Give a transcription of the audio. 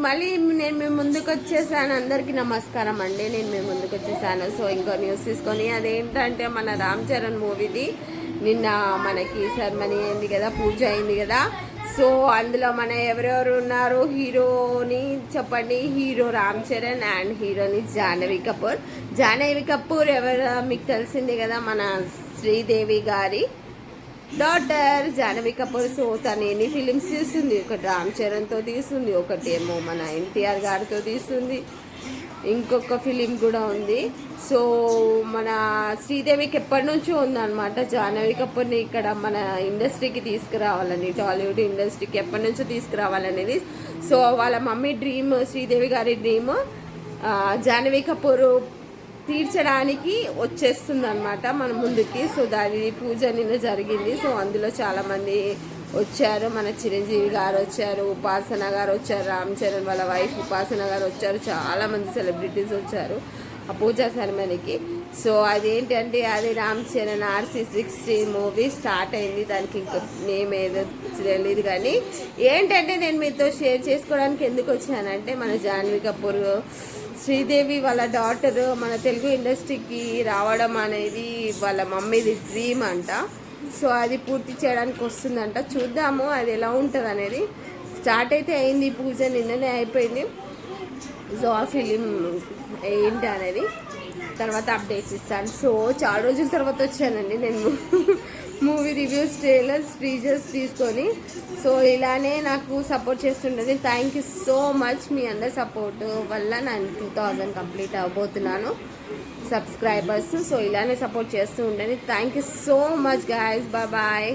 మళ్ళీ నేను మీ ముందుకు వచ్చేసాను. అందరికీ నమస్కారం అండి. నేను మీ ముందుకు వచ్చేసాను. సో ఇంకో న్యూస్ తీసుకొని, అదేంటంటే మన రామ్ చరణ్ మూవీది నిన్న మనకి సెరమనీ అయింది కదా, పూజ అయింది కదా. సో అందులో మన ఎవరెవరు ఉన్నారు హీరోని చెప్పండి. హీరో రామ్ చరణ్ అండ్ హీరోని జాహ్నవి కపూర్. జాహ్నవి కపూర్ ఎవరు మీకు తెలిసింది కదా, మన శ్రీదేవి గారి డాటర్ జాహ్నవి కపూర్. సో తను ఎన్ని ఫిలిమ్స్ తీస్తుంది, ఒకటి రామ్ చరణ్తో తీస్తుంది, ఒకటి ఏమో మన ఎన్టీఆర్ గారితో తీస్తుంది, ఇంకొక ఫిలిం కూడా ఉంది. సో మన శ్రీదేవికి ఎప్పటి నుంచో ఉందన్నమాట జాహ్నవి కపూర్ని ఇక్కడ మన ఇండస్ట్రీకి తీసుకురావాలని, టాలీవుడ్ ఇండస్ట్రీకి ఎప్పటి నుంచో తీసుకురావాలనేది. సో వాళ్ళ మమ్మీ డ్రీమ్, శ్రీదేవి గారి డ్రీమ్ జాహ్నవి కపూర్ తీర్చడానికి వచ్చేస్తుంది అనమాట మన ముందుకి. సో దాని పూజ నిన్న జరిగింది. సో అందులో చాలామంది వచ్చారు. మన చిరంజీవి గారు వచ్చారు, ఉపాసన గారు వచ్చారు, రామ్ చరణ్ వాళ్ళ వైఫ్ ఉపాసన గారు వచ్చారు, చాలామంది సెలబ్రిటీస్ వచ్చారు ఆ పూజా సెరమనీకి. సో అదేంటంటే అది Ram Charan RC16 movie start అయింది. దానికి ఇంకా నేమ్ ఏదో తెలియదు కానీ ఏంటంటే నేను మీతో షేర్ చేసుకోవడానికి ఎందుకు వచ్చానంటే, మన జాహ్నవి కపూర్ శ్రీదేవి వాళ్ళ డాటర్ మన తెలుగు ఇండస్ట్రీకి రావడం అనేది వాళ్ళ మమ్మీది డ్రీమ్ అంట. సో అది పూర్తి చేయడానికి వస్తుందంట. చూద్దాము అది ఎలా ఉంటుంది అనేది. స్టార్ట్ అయితే అయింది పూజ, నిన్ననే అయిపోయింది. సో ఆ ఫిలిం ఏంటి అనేది తర్వాత అప్డేట్స్ ఇస్తాను. సో చాలా రోజుల తర్వాత వచ్చానండి నేను మూవీ రివ్యూస్, ట్రైలర్స్, టీజర్స్ తీసుకొని. సో ఇలానే నాకు సపోర్ట్ చేస్తుండేది. Thank you so much. మీ అందరి సపోర్ట్ వల్ల నేను 2000 కంప్లీట్ అవ్వబోతున్నాను సబ్స్క్రైబర్స్. సో ఇలానే సపోర్ట్ చేస్తూ ఉండండి. Thank you so much guys. Bye bye.